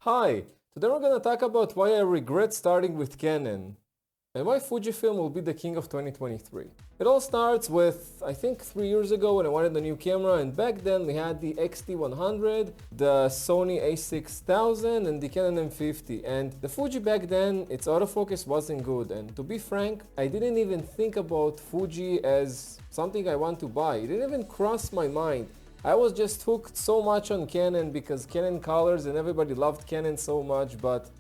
Hi, today we're going to talk about why I regret starting with Canon and why Fujifilm will be the king of 2023. It all starts with, I think 3 years ago when I wanted a new camera, and back then we had the X-T100, the Sony a6000 and the Canon M50, and the Fuji back then, its autofocus wasn't good, and to be frank, I didn't even think about Fuji as something I want to buy. It didn't even cross my mind. I was just hooked so much on Canon because Canon colors and everybody loved Canon so much, but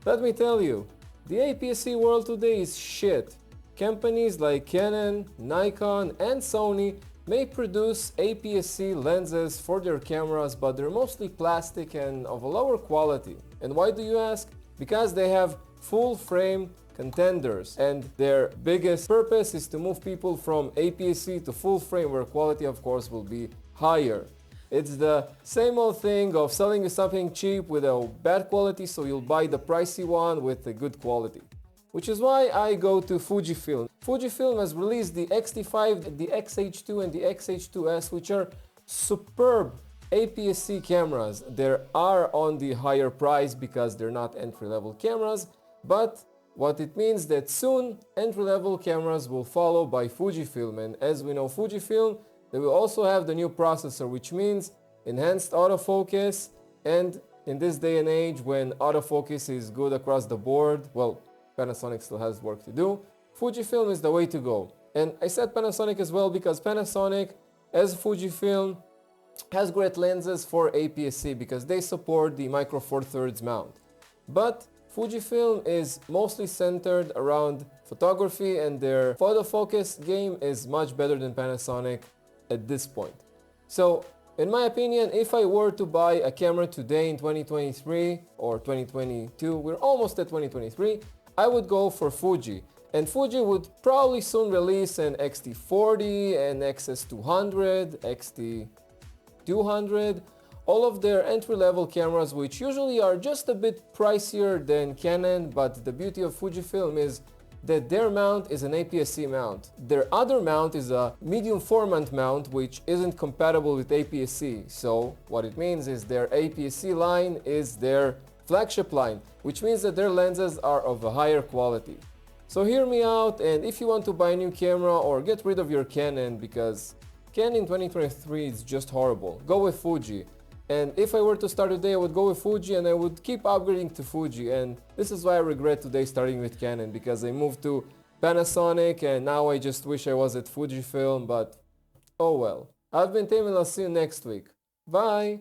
let me tell you, the APS-C world today is shit. Companies like Canon, Nikon and Sony may produce APS-C lenses for their cameras, but they're mostly plastic and of a lower quality. And why do you ask? Because they have full frame contenders, and their biggest purpose is to move people from APS-C to full frame, where quality of course will be higher. It's the same old thing of selling you something cheap with a bad quality, so you'll buy the pricey one with a good quality. Which is why I go to Fujifilm. Fujifilm has released the X-T5, the X-H2 and the X-H2S, which are superb APS-C cameras. They are on the higher price because they're not entry-level cameras, but what it means that soon entry-level cameras will follow by Fujifilm, and as we know Fujifilm, they will also have the new processor, which means enhanced autofocus, and in this day and age when autofocus is good across the board, well, Panasonic still has work to do, Fujifilm is the way to go. And I said Panasonic as well because Panasonic, as Fujifilm, has great lenses for APS-C because they support the micro four thirds mount. But Fujifilm is mostly centered around photography, and their photo focus game is much better than Panasonic at this point. So, in my opinion, if I were to buy a camera today in 2023 or 2022, we're almost at 2023, I would go for Fuji. And Fuji would probably soon release an X-T40, an XS200, X-T200, all of their entry-level cameras, which usually are just a bit pricier than Canon, but the beauty of Fujifilm is that their mount is an APS-C mount. Their other mount is a medium format mount, which isn't compatible with APS-C. So what it means is their APS-C line is their flagship line, which means that their lenses are of a higher quality. So hear me out, and if you want to buy a new camera or get rid of your Canon, because Canon 2023 is just horrible, go with Fuji. And if I were to start today, I would go with Fuji and I would keep upgrading to Fuji. And this is why I regret today starting with Canon, because I moved to Panasonic and now I just wish I was at Fujifilm, but oh well. I've been Tim and I'll see you next week. Bye!